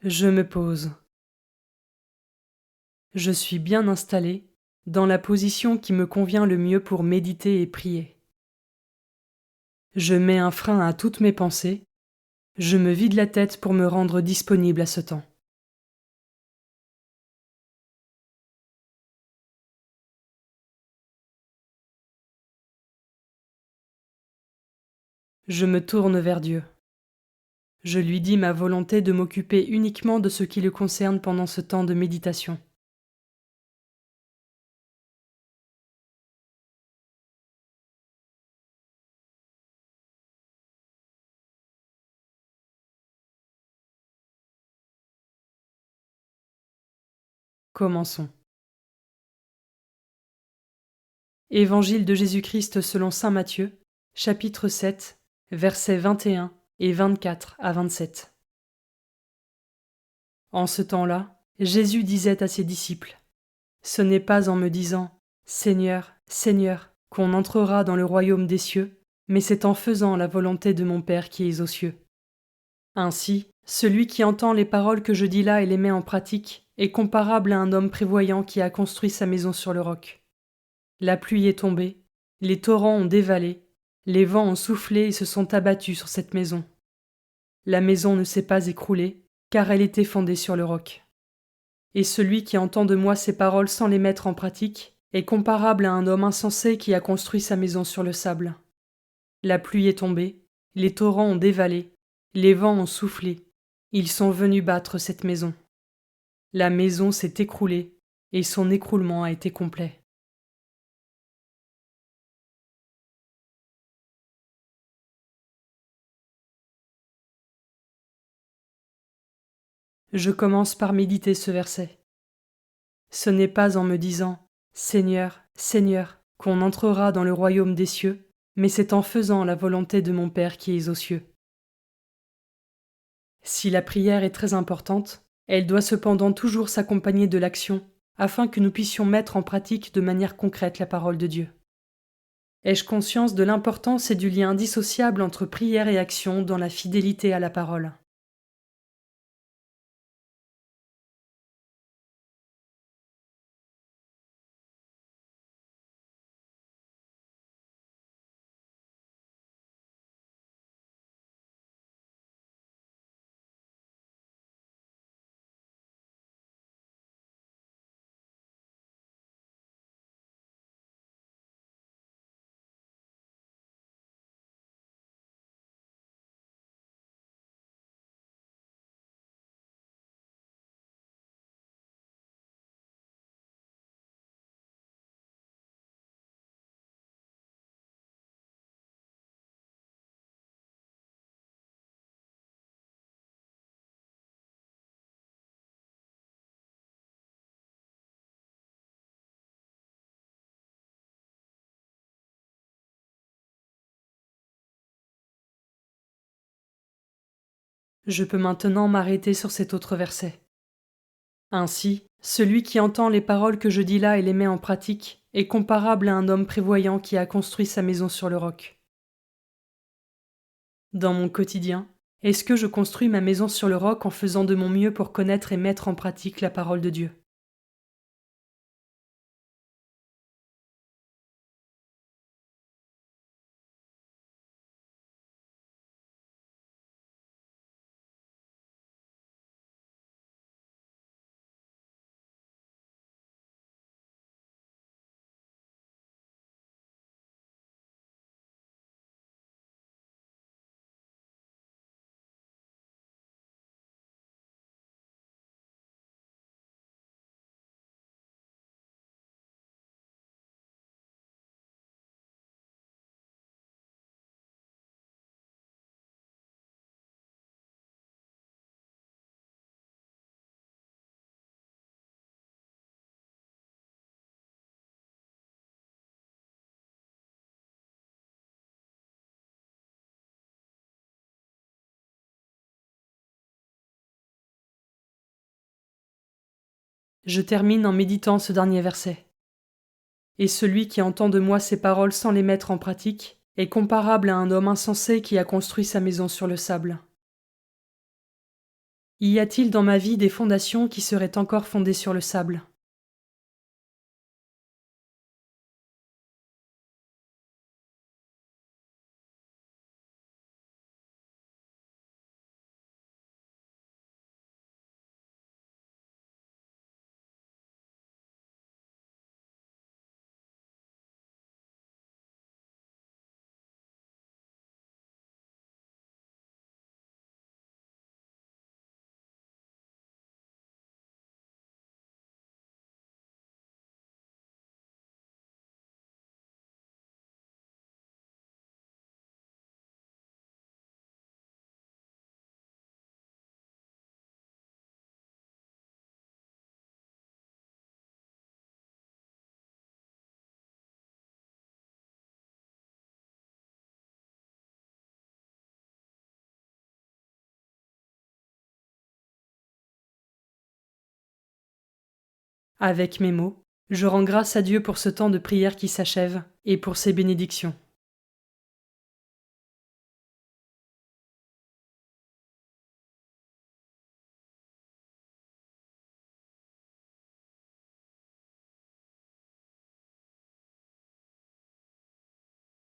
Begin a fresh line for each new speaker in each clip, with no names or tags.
Je me pose. Je suis bien installé, dans la position qui me convient le mieux pour méditer et prier. Je mets un frein à toutes mes pensées, je me vide la tête pour me rendre disponible à ce temps. Je me tourne vers Dieu. Je lui dis ma volonté de m'occuper uniquement de ce qui le concerne pendant ce temps de méditation. Commençons. Évangile de Jésus-Christ selon saint Matthieu, chapitre 7, versets 21 et 24 à 27. En ce temps-là, Jésus disait à ses disciples: Ce n'est pas en me disant Seigneur, Seigneur, qu'on entrera dans le royaume des cieux, mais c'est en faisant la volonté de mon Père qui est aux cieux. Ainsi, celui qui entend les paroles que je dis là et les met en pratique est comparable à un homme prévoyant qui a construit sa maison sur le roc. La pluie est tombée, les torrents ont dévalé, les vents ont soufflé et se sont abattus sur cette maison. La maison ne s'est pas écroulée, car elle était fondée sur le roc. Et celui qui entend de moi ces paroles sans les mettre en pratique est comparable à un homme insensé qui a construit sa maison sur le sable. La pluie est tombée, les torrents ont dévalé, les vents ont soufflé, ils sont venus battre cette maison. La maison s'est écroulée, et son écroulement a été complet. Je commence par méditer ce verset. Ce n'est pas en me disant Seigneur, Seigneur, qu'on entrera dans le royaume des cieux, mais c'est en faisant la volonté de mon Père qui est aux cieux. Si la prière est très importante, elle doit cependant toujours s'accompagner de l'action, afin que nous puissions mettre en pratique de manière concrète la parole de Dieu. Ai-je conscience de l'importance et du lien indissociable entre prière et action dans la fidélité à la parole? Je peux maintenant m'arrêter sur cet autre verset. Ainsi, celui qui entend les paroles que je dis là et les met en pratique est comparable à un homme prévoyant qui a construit sa maison sur le roc. Dans mon quotidien, est-ce que je construis ma maison sur le roc en faisant de mon mieux pour connaître et mettre en pratique la parole de Dieu? Je termine en méditant ce dernier verset. Et celui qui entend de moi ces paroles sans les mettre en pratique est comparable à un homme insensé qui a construit sa maison sur le sable. Y a-t-il dans ma vie des fondations qui seraient encore fondées sur le sable? Avec mes mots, je rends grâce à Dieu pour ce temps de prière qui s'achève et pour ses bénédictions.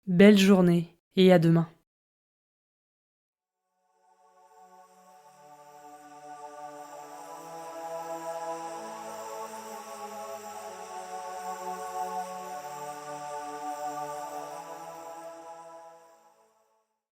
Belle journée et à demain.